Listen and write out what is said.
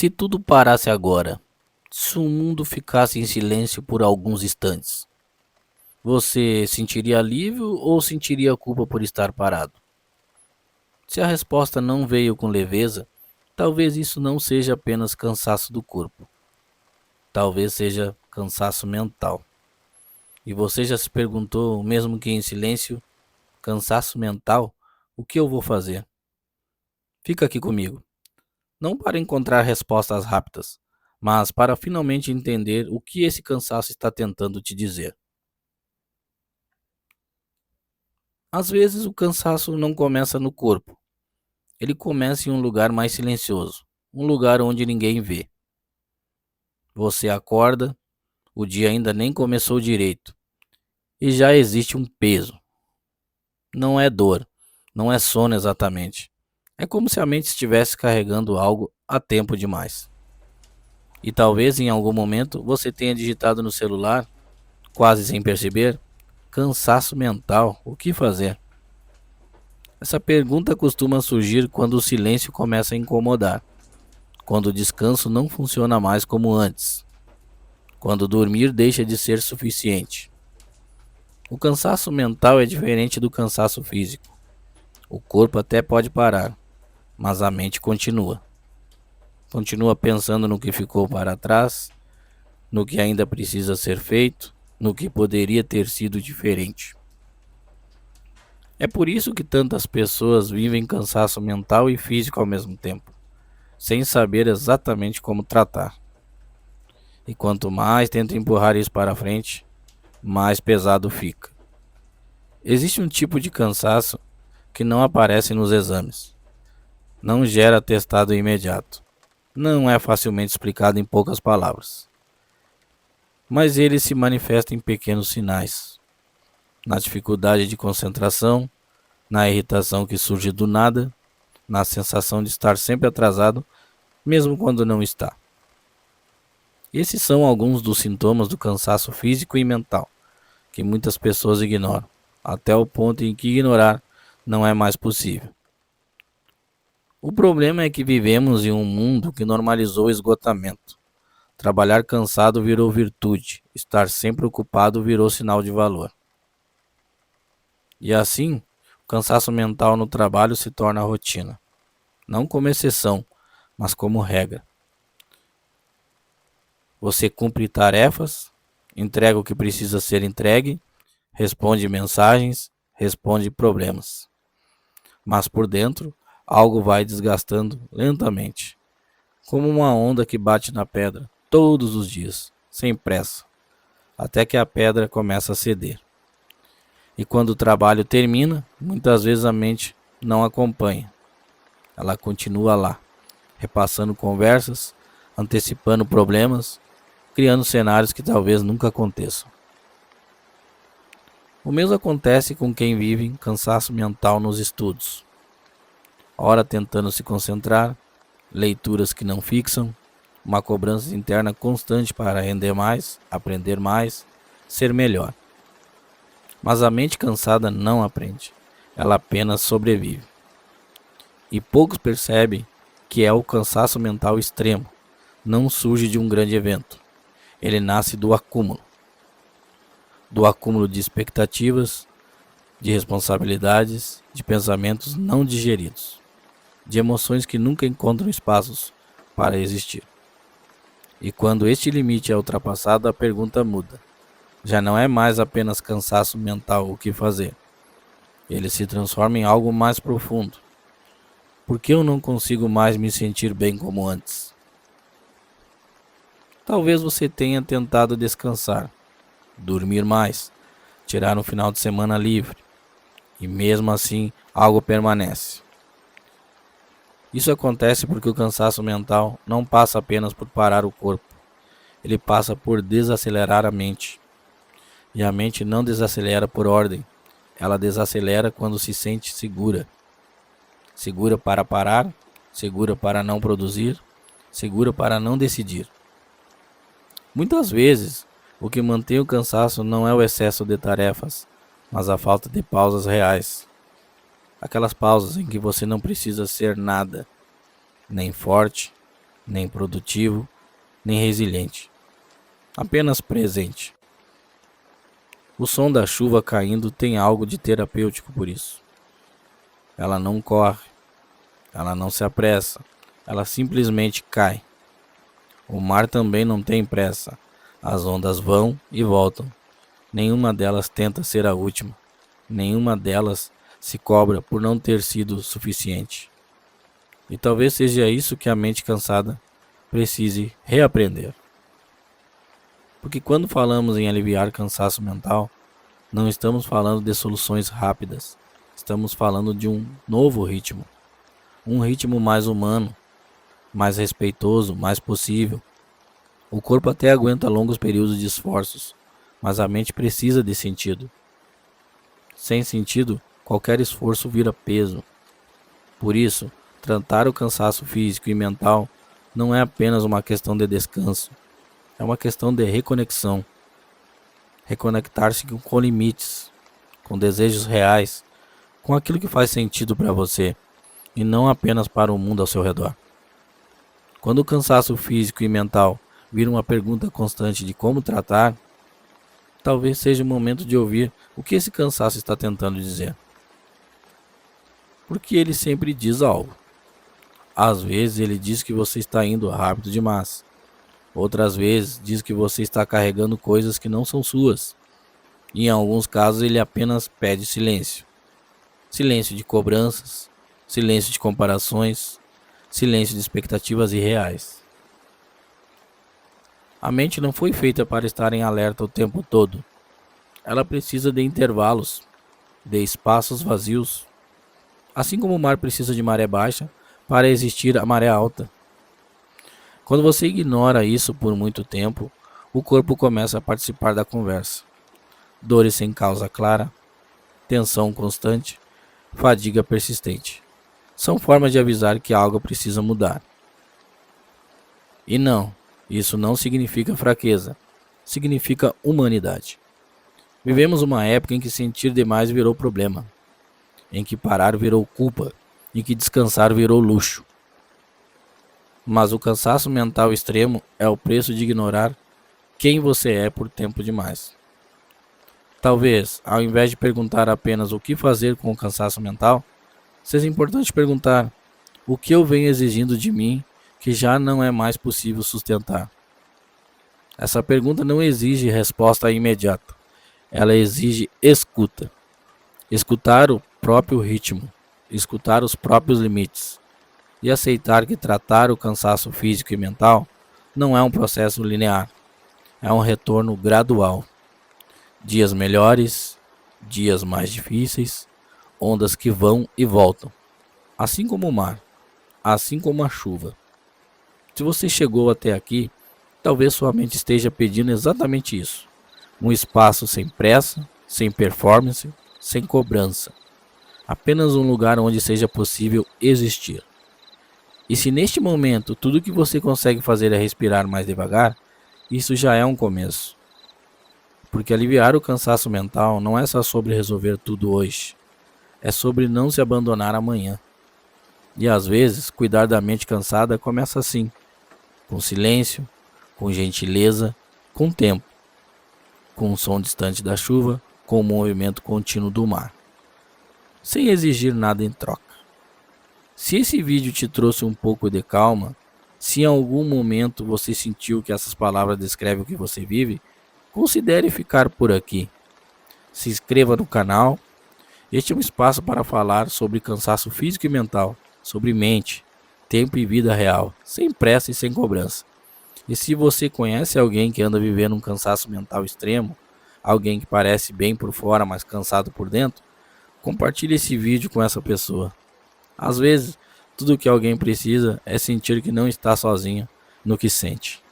Se tudo parasse agora, se o mundo ficasse em silêncio por alguns instantes, você sentiria alívio ou sentiria culpa por estar parado? Se a resposta não veio com leveza, talvez isso não seja apenas cansaço do corpo, talvez seja cansaço mental. E você já se perguntou, mesmo que em silêncio, cansaço mental, o que eu vou fazer? Fica aqui comigo. Não para encontrar respostas rápidas, mas para finalmente entender o que esse cansaço está tentando te dizer. Às vezes o cansaço não começa no corpo, ele começa em um lugar mais silencioso, um lugar onde ninguém vê. Você acorda, o dia ainda nem começou direito e já existe um peso. Não é dor, não é sono exatamente. É como se a mente estivesse carregando algo há tempo demais. E talvez em algum momento você tenha digitado no celular, quase sem perceber, cansaço mental, o que fazer? Essa pergunta costuma surgir quando o silêncio começa a incomodar, quando o descanso não funciona mais como antes, quando dormir deixa de ser suficiente. O cansaço mental é diferente do cansaço físico. O corpo até pode parar, mas a mente continua. Continua pensando no que ficou para trás, no que ainda precisa ser feito, no que poderia ter sido diferente. É por isso que tantas pessoas vivem cansaço mental e físico ao mesmo tempo, sem saber exatamente como tratar. E quanto mais tenta empurrar isso para frente, mais pesado fica. Existe um tipo de cansaço que não aparece nos exames, não gera atestado imediato, não é facilmente explicado em poucas palavras, mas ele se manifesta em pequenos sinais, na dificuldade de concentração, na irritação que surge do nada, na sensação de estar sempre atrasado, mesmo quando não está. Esses são alguns dos sintomas do cansaço físico e mental, que muitas pessoas ignoram, até o ponto em que ignorar não é mais possível. O problema é que vivemos em um mundo que normalizou o esgotamento. Trabalhar cansado virou virtude, estar sempre ocupado virou sinal de valor. E assim, o cansaço mental no trabalho se torna rotina, não como exceção, mas como regra. Você cumpre tarefas, entrega o que precisa ser entregue, responde mensagens, responde problemas. Mas por dentro, algo vai desgastando lentamente, como uma onda que bate na pedra todos os dias, sem pressa, até que a pedra começa a ceder. E quando o trabalho termina, muitas vezes a mente não acompanha. Ela continua lá, repassando conversas, antecipando problemas, criando cenários que talvez nunca aconteçam. O mesmo acontece com quem vive em cansaço mental nos estudos. Ora tentando se concentrar, leituras que não fixam, uma cobrança interna constante para render mais, aprender mais, ser melhor. Mas a mente cansada não aprende, ela apenas sobrevive. E poucos percebem que é o cansaço mental extremo, não surge de um grande evento. Ele nasce do acúmulo de expectativas, de responsabilidades, de pensamentos não digeridos, de emoções que nunca encontram espaços para existir. E quando este limite é ultrapassado, a pergunta muda. Já não é mais apenas cansaço mental o que fazer. Ele se transforma em algo mais profundo. Por que eu não consigo mais me sentir bem como antes? Talvez você tenha tentado descansar, dormir mais, tirar um final de semana livre, e mesmo assim algo permanece. Isso acontece porque o cansaço mental não passa apenas por parar o corpo, ele passa por desacelerar a mente. E a mente não desacelera por ordem, ela desacelera quando se sente segura. Segura para parar, segura para não produzir, segura para não decidir. Muitas vezes, o que mantém o cansaço não é o excesso de tarefas, mas a falta de pausas reais. Aquelas pausas em que você não precisa ser nada, nem forte, nem produtivo, nem resiliente. Apenas presente. O som da chuva caindo tem algo de terapêutico por isso. Ela não corre, ela não se apressa, ela simplesmente cai. O mar também não tem pressa. As ondas vão e voltam. Nenhuma delas tenta ser a última. Nenhuma delas se cobra por não ter sido suficiente. E talvez seja isso que a mente cansada precise reaprender. Porque quando falamos em aliviar cansaço mental, não estamos falando de soluções rápidas. Estamos falando de um novo ritmo. Um ritmo mais humano, mais respeitoso, mais possível. O corpo até aguenta longos períodos de esforços, mas a mente precisa de sentido. Sem sentido, qualquer esforço vira peso. Por isso, tratar o cansaço físico e mental não é apenas uma questão de descanso. É uma questão de reconexão. Reconectar-se com limites, com desejos reais, com aquilo que faz sentido para você e não apenas para o mundo ao seu redor. Quando o cansaço físico e mental vira uma pergunta constante de como tratar, talvez seja o momento de ouvir o que esse cansaço está tentando dizer. Porque ele sempre diz algo. Às vezes ele diz que você está indo rápido demais. Outras vezes diz que você está carregando coisas que não são suas. E em alguns casos ele apenas pede silêncio. Silêncio de cobranças, silêncio de comparações, silêncio de expectativas irreais. A mente não foi feita para estar em alerta o tempo todo. Ela precisa de intervalos, de espaços vazios. Assim como o mar precisa de maré baixa para existir a maré alta. Quando você ignora isso por muito tempo, o corpo começa a participar da conversa. Dores sem causa clara, tensão constante, fadiga persistente. São formas de avisar que algo precisa mudar. E não, isso não significa fraqueza, significa humanidade. Vivemos uma época em que sentir demais virou problema, em que parar virou culpa, em que descansar virou luxo. Mas o cansaço mental extremo é o preço de ignorar quem você é por tempo demais. Talvez, ao invés de perguntar apenas o que fazer com o cansaço mental, seja importante perguntar o que eu venho exigindo de mim que já não é mais possível sustentar. Essa pergunta não exige resposta imediata, ela exige escuta. Escutar o próprio ritmo, escutar os próprios limites. E aceitar que tratar o cansaço físico e mental não é um processo linear, é um retorno gradual. Dias melhores, dias mais difíceis, ondas que vão e voltam, assim como o mar, assim como a chuva. Se você chegou até aqui, talvez sua mente esteja pedindo exatamente isso. Um espaço sem pressa, sem performance, sem cobrança. Apenas um lugar onde seja possível existir. E se neste momento tudo que você consegue fazer é respirar mais devagar, isso já é um começo. Porque aliviar o cansaço mental não é só sobre resolver tudo hoje, é sobre não se abandonar amanhã. E às vezes, cuidar da mente cansada começa assim, com silêncio, com gentileza, com tempo, com o som distante da chuva, com o movimento contínuo do mar, sem exigir nada em troca. Se esse vídeo te trouxe um pouco de calma, se em algum momento você sentiu que essas palavras descrevem o que você vive, considere ficar por aqui. Se inscreva no canal. Este é um espaço para falar sobre cansaço físico e mental, sobre mente, tempo e vida real, sem pressa e sem cobrança. E se você conhece alguém que anda vivendo um cansaço mental extremo, alguém que parece bem por fora, mas cansado por dentro, compartilhe esse vídeo com essa pessoa. Às vezes, tudo o que alguém precisa é sentir que não está sozinho no que sente.